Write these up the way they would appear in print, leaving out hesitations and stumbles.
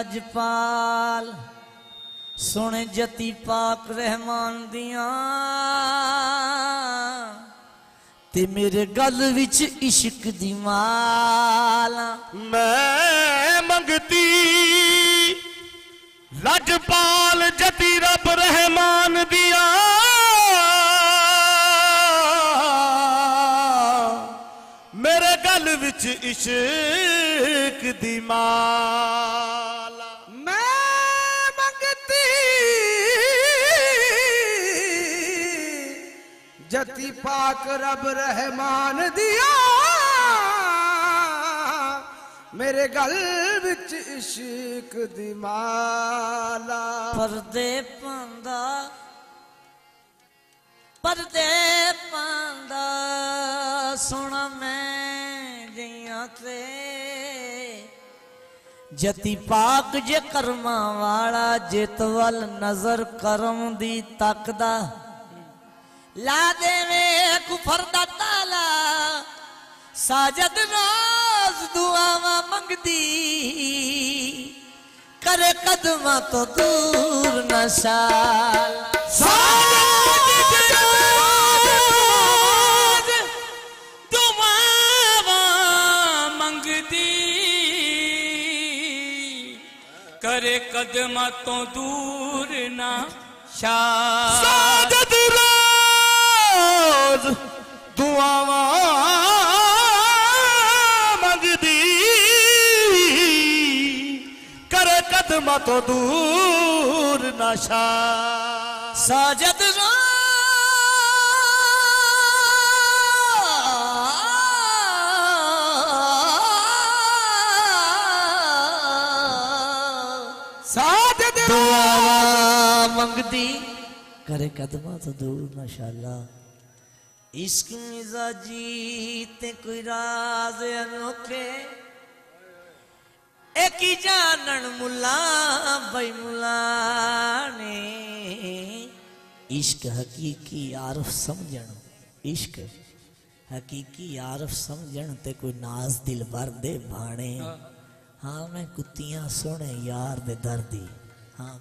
लजपाल सुने जती पाक रहमान दिया ते मेरे गल विच इश्क दी माला मैं मंगती लजपाल जती रब रहमान दिया मेरे गल विच इश्क दी माला मैं मंगती जती पाक रब रहमान दिया मेरे गल विच इश्क दी माला पर्दे पांदा सोना मैं जिया ते जती पाक जे कर्मा वाला जितवल नजर करम दी तकदा ला देवे कुफर दा ताला साजद रोज दुआवा मंगदी करे कदमा तो दूर नशाल साजद रोज दुआवा मंगदी करे कदमा तो दूर ना शाह साजद रोज दुआवा मंगदी करे कदमा तो दूर नशा साजद साजद दुआवा मंगदी करे कदमा तो दूर माशाअल्लाह इश्क मिजाजी ते कोई राज अनोखे एक ही जानन मुला भाई मुला ने इश्क हकीकी आरफ समझण इश्क हकीकी आरफ समझण ते कोई नाज दिल भर दे भाणे हाँ मैं कुत्तियां सोने यार दे दर्दी हाँ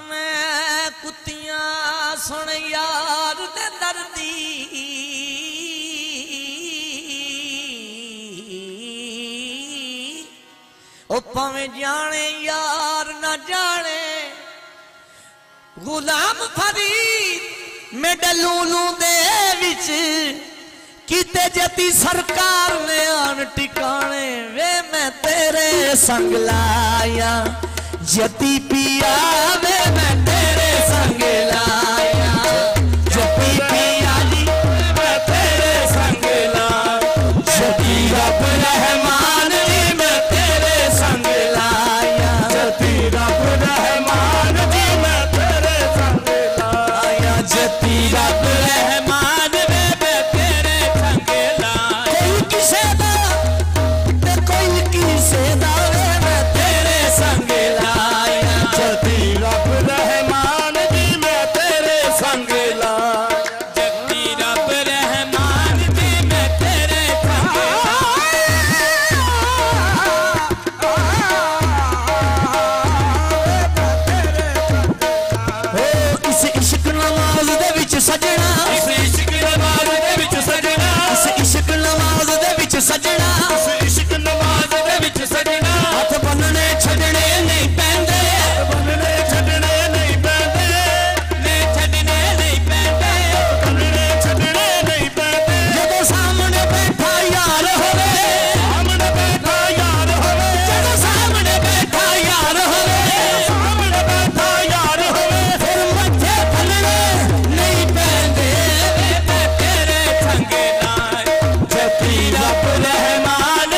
मैं कुत्तियां सुन यार दे दर्दी ओ भावें जाने यार ना जाने गुलाम फरीद मेरे लूलू दे विच किते जती सरकार ने आन टिकाने वे मैं तेरे संग लाया जती पिया वे मैं तेरे संग लाया जती पिया जी मैं तेरे संग लाया जती रब रहमान जी मैं तेरे संग लाया जती रब रहमान जी मैं तेरे संग लाया जती रब रहमान वे मैं तेरे संग लाया कोई किसे दा ते कोई किसे दा वे मैं तेरे संग लाया जती रब रहमान जी मैं तेरे संग लाया जती रब रहमान जी मैं तेरे संग ओ इस इश्क नमाज दे विच सजना इस इश्क नमाज दे विच सजना इस इश्क नमाज दे विच सजना इश्क नमाज दे विच सजना हथ बनने छड़ने नहीं पैंदे बनने छड़ने नहीं पैंदे ने छड़ने नहीं पैंदे बनने छड़ने नहीं पैंदे जदों सामने बैठा यार होवे सामने बैठा यार होवे जदों सामने बैठा यार होवे सामने बैठा यार होवे फिर मथे बनने नहीं पैंदे वे मैं तेरे संग लाए जती रब रहमान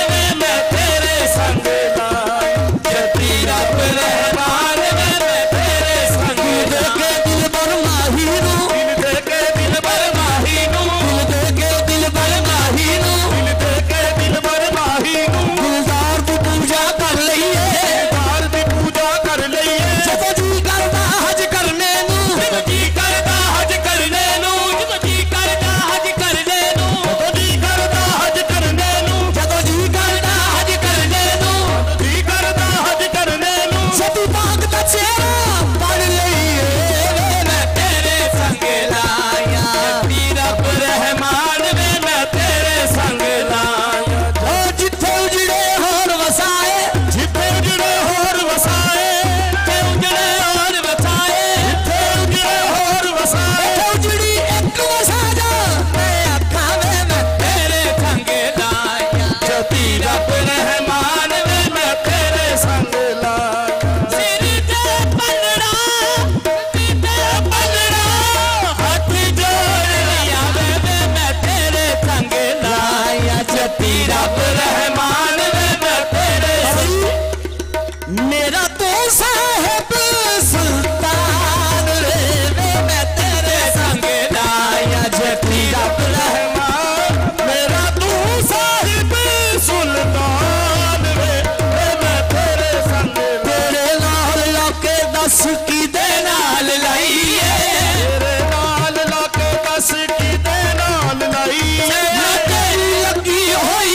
की दे नाल लाइए तेरे नाल लाके दस की दे नाल लाइए मैं तेरी लगी होई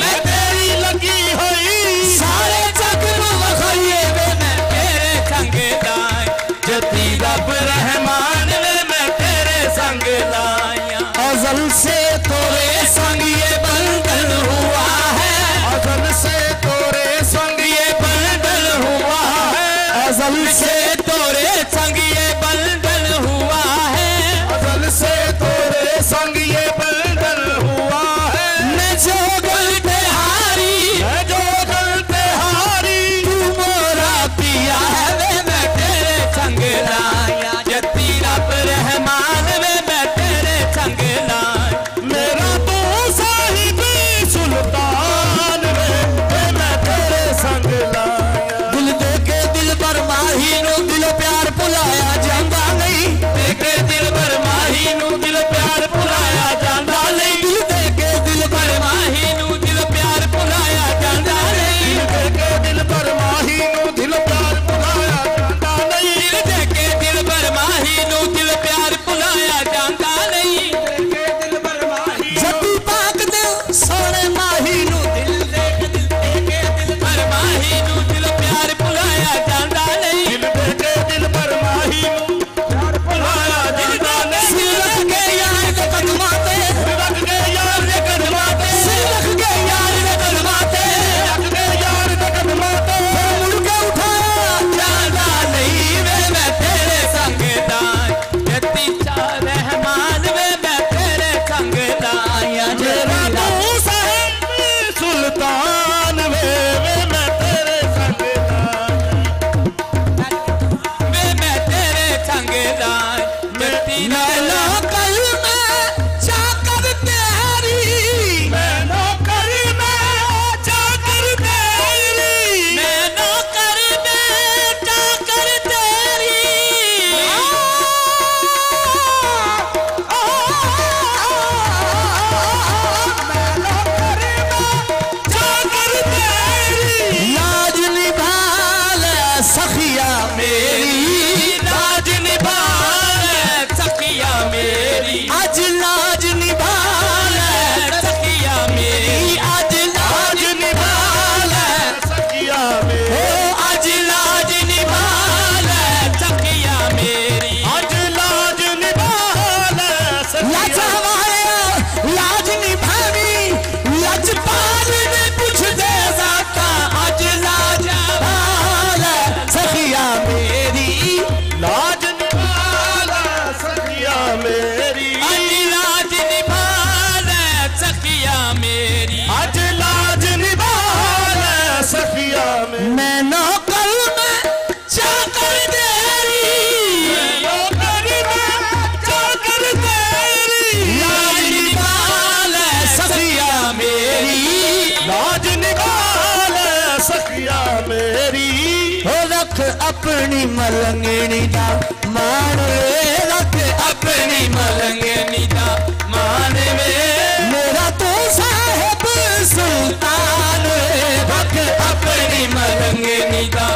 मैं तेरी लगी होई सारे जग नू वखाइए वे मैं तेरे संग लाए जती रब रहमान वे मैं तेरे संग लाया अज़ल से तोरे संग ये बंधन हुआ है अज़ल से तोरे संग ये बंधन हुआ है अज़ल से तोरे संग ये बंधन हुआ है अज़ल से तोरे संग ये बंधन हुआ है मैं जो गलते हारी मैं जो गलते हारी तू मोरा पिया है वे मैं तेरे संग लाया जती रब रहमान वे मैं तेरे संग लाया मेरा तू साहिब सुल्तान वे मैं तेरे संग लाया दिल दे के दिल पर माही नू दिल प्यार भुलाया जांदा नहीं देखे दिल पर माही नू दिल प्यार भुलाया जांदा नहीं दिल दे के दिल पर माही नू दिल प्यार भुलाया जांदा नहीं दिल के दिल पर माही नू दिल प्यार भुलाया जाता नहीं दिल दे के दिल पर माही नू दिल प्यार भुलाया जांदा नहीं के दिल पर माही जती पाक दे सोने माही नू दिल दे के दिल पर माही नू दिल प्यार भुलाया जांदा नहीं दिल के दिल पर माही नू प्यार भुलाया जाता नहीं सिलक के यार दे कदमां ते रख के यार दे कदमां ते सिलक के यार दे कदमां ते रख के यार दे कदमां ते मुड़ के उठाया जांदा नहीं वे मैं तेरे संग लाया जती चा रहमान वे मैं तेरे संग लाया मेरा तू साहिब सुल्तान वे मैं तेरे संग लाया वे मैं तेरे संग लाया जती नैना कल में जाकर तेरी मैं नौकर में जाकर तेरी मैं नौकर बेटा कर तेरी जाकर तेरी लाज निभा ले सखिया मेरी लाज निभा ले सखिया मेरी आज लाज निभा ले सखिया मेरी आज लाज निभा ले सखिया में ओ आज लाज निभा ले सखिया मेरी आज लाज निभा ले लाज सखिया हमारे लाज निभावी लजपाल ने कुछ दे जाता आज लाज वाला सखिया मेरी लाज निभा ले सखिया मेरी आज लाज निभाल सखिया मेरी आज लाज निभा ले सखिया में मैं नौकर में जाकर तेरी नौकर में जाकर तेरी लाज निभाल सखिया मेरी लाज निभा ले सखिया मेरी हो रख अपनी मलंगनी दा मान वे रख अपनी मलंगनी दा मान वे मेरा तो साहिब सुल्तान वे रख अपनी मलंगनी दा